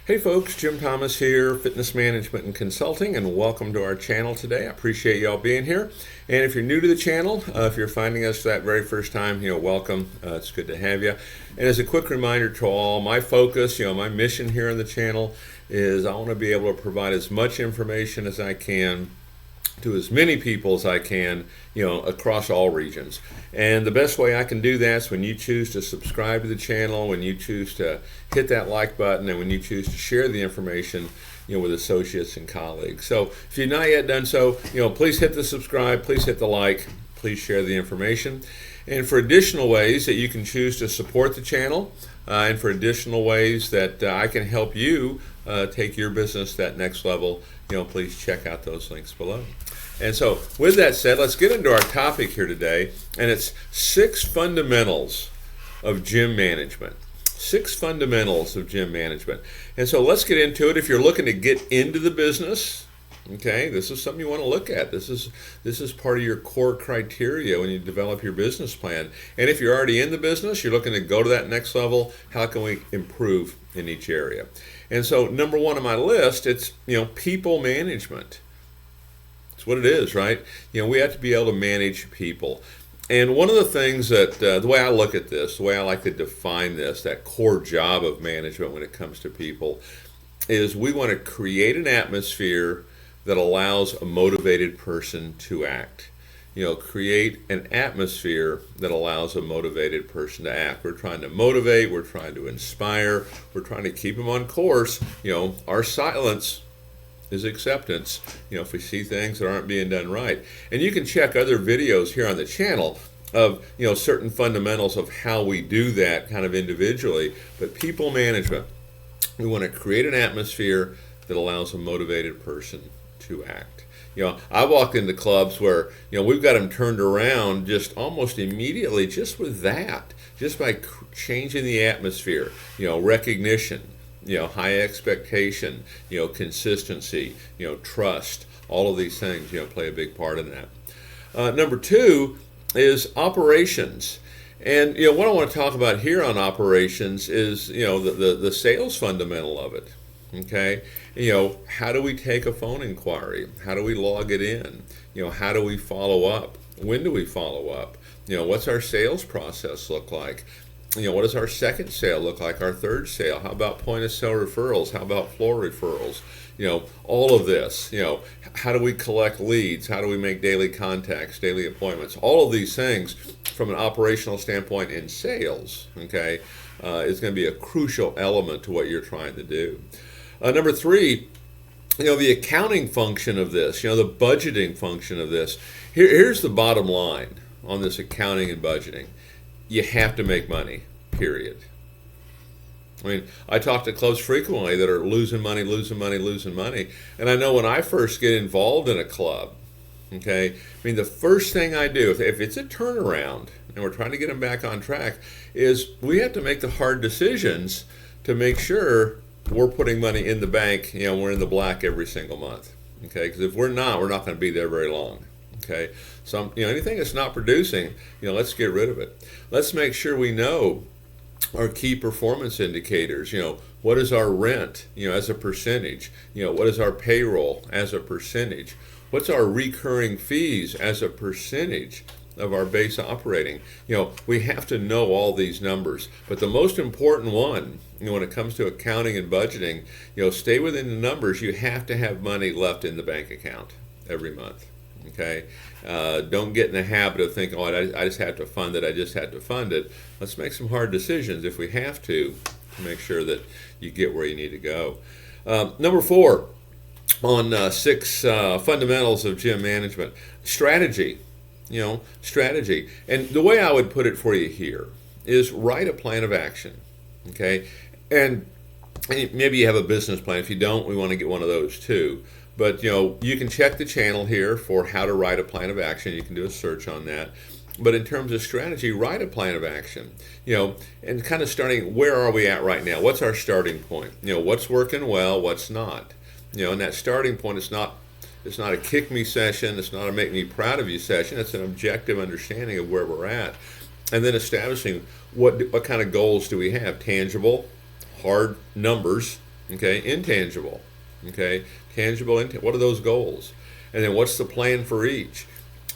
Hey folks, Jim Thomas here, Fitness Management and Consulting, and welcome to our channel today. I appreciate y'all being here. And if you're new to the channel, if you're finding us that very first time, welcome. It's good to have you. And as a quick reminder to all, my focus, my mission here on the channel is I want to be able to provide as much information as I can to as many people as I can, across all regions. And the best way I can do that is when you choose to subscribe to the channel, when you choose to hit that like button, and when you choose to share the information, with associates and colleagues. So if you've not yet done so, please hit the subscribe, please hit the like, please share the information. And for additional ways that you can choose to support the channel, and for additional ways that I can help you take your business that next level, please check out those links below. And so with that said, let's get into our topic here today, and it's 6 fundamentals of gym management. 6 fundamentals of gym management. And so let's get into it. If you're looking to get into the business, okay, this is something you want to look at. This is part of your core criteria when you develop your business plan. And if you're already in the business, you're looking to go to that next level, how can we improve in each area? And so number 1 on my list, it's, people management. It's what it is, right? We have to be able to manage people. And one of the things that, the way I look at this, the way I like to define this, that core job of management when it comes to people, is we want to create an atmosphere that allows a motivated person to act. Create an atmosphere that allows a motivated person to act. We're trying to motivate, we're trying to inspire, we're trying to keep them on course. Our silence is acceptance, if we see things that aren't being done right. And you can check other videos here on the channel of, certain fundamentals of how we do that kind of individually. But people management, we want to create an atmosphere that allows a motivated person to act. I walked into clubs where, we've got them turned around just almost immediately just with that, just by changing the atmosphere, recognition, high expectation, consistency, trust. All of these things, play a big part in that. Number 2 is operations. And, what I want to talk about here on operations is, the sales fundamental of it. Okay, how do we take a phone inquiry? How do we log it in? How do we follow up? When do we follow up? What's our sales process look like? What does our second sale look like? Our third sale? How about point of sale referrals? How about floor referrals? All of this. How do we collect leads? How do we make daily contacts, daily appointments? All of these things from an operational standpoint in sales, okay, is going to be a crucial element to what you're trying to do. Number 3, the accounting function of this, the budgeting function of this. Here's the bottom line on this accounting and budgeting. You have to make money, period. I talk to clubs frequently that are losing money. And I know when I first get involved in a club, okay, the first thing I do, if it's a turnaround and we're trying to get them back on track, is we have to make the hard decisions to make sure we're putting money in the bank, we're in the black every single month, okay? Because if we're not going to be there very long, okay? So, anything that's not producing, let's get rid of it. Let's make sure we know our key performance indicators. What is our rent, as a percentage? What is our payroll as a percentage? What's our recurring fees as a percentage of our base operating? We have to know all these numbers. But the most important one, when it comes to accounting and budgeting, stay within the numbers. You have to have money left in the bank account every month. Okay, don't get in the habit of thinking, I just have to fund it. I just had to fund it. Let's make some hard decisions if we have to make sure that you get where you need to go. Number 4 on 6 fundamentals of gym management: strategy. Strategy. And the way I would put it for you here is write a plan of action. Okay, and maybe you have a business plan. If you don't, we want to get one of those too. But, you can check the channel here for how to write a plan of action. You can do a search on that. But in terms of strategy, write a plan of action, and kind of starting, where are we at right now? What's our starting point? What's working well, what's not? And that starting point is not a kick me session. It's not a make me proud of you session. It's an objective understanding of where we're at. And then establishing what kind of goals do we have? Tangible, hard numbers, Okay, intangible. Okay, tangible, what are those goals? And then what's the plan for each?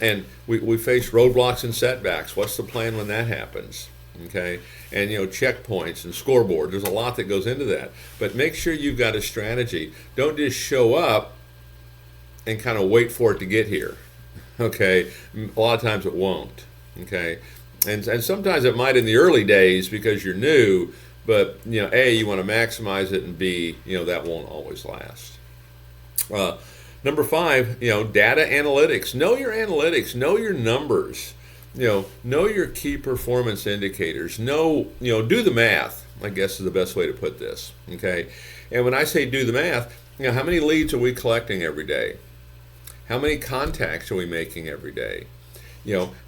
And we face roadblocks and setbacks. What's the plan when that happens? Okay, and checkpoints and scoreboard. There's a lot that goes into that. But make sure you've got a strategy. Don't just show up and kind of wait for it to get here. Okay, a lot of times it won't. Okay, and sometimes it might in the early days because you're new. But A, you want to maximize it, and B, that won't always last. Number 5, data analytics. Know your analytics. Know your numbers. Know your key performance indicators. Do the math, I guess is the best way to put this. Okay, and when I say do the math, how many leads are we collecting every day? How many contacts are we making every day?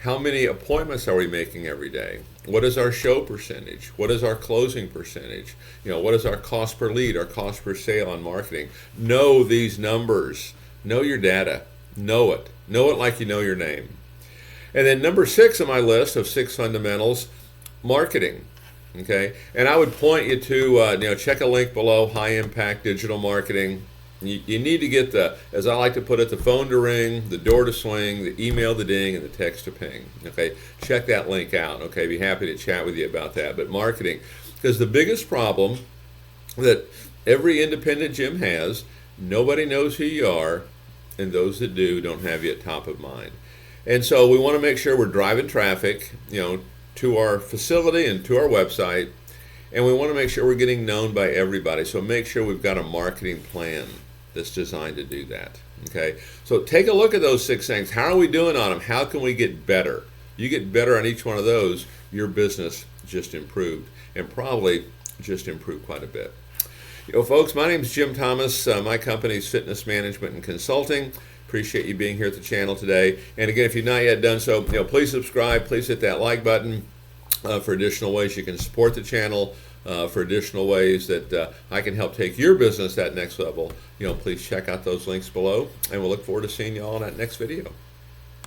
How many appointments are we making every day? What is our show percentage? What is our closing percentage? What is our cost per lead, our cost per sale on marketing? Know these numbers. Know your data. Know it. Know it like you know your name. And then number 6 on my list of 6 fundamentals, marketing. Okay, and I would point you to check a link below, high impact digital marketing. You need to get as I like to put it, the phone to ring, the door to swing, the email to ding, and the text to ping. Okay, check that link out. Okay, be happy to chat with you about that. But marketing, because the biggest problem that every independent gym has, nobody knows who you are, and those that do don't have you at top of mind. And so we want to make sure we're driving traffic, to our facility and to our website, and we want to make sure we're getting known by everybody. So make sure we've got a marketing plan that's designed to do that. Okay, so take a look at those 6 things. How are we doing on them? How can we get better? You get better on each one of those, your business just improved, and probably just improved quite a bit. Folks, my name is Jim Thomas. My company is Fitness Management and Consulting. Appreciate you being here at the channel today. And again, if you've not yet done so, please subscribe. Please hit that like button for additional ways you can support the channel. For additional ways that I can help take your business that next level, please check out those links below, and we'll look forward to seeing you all in that next video.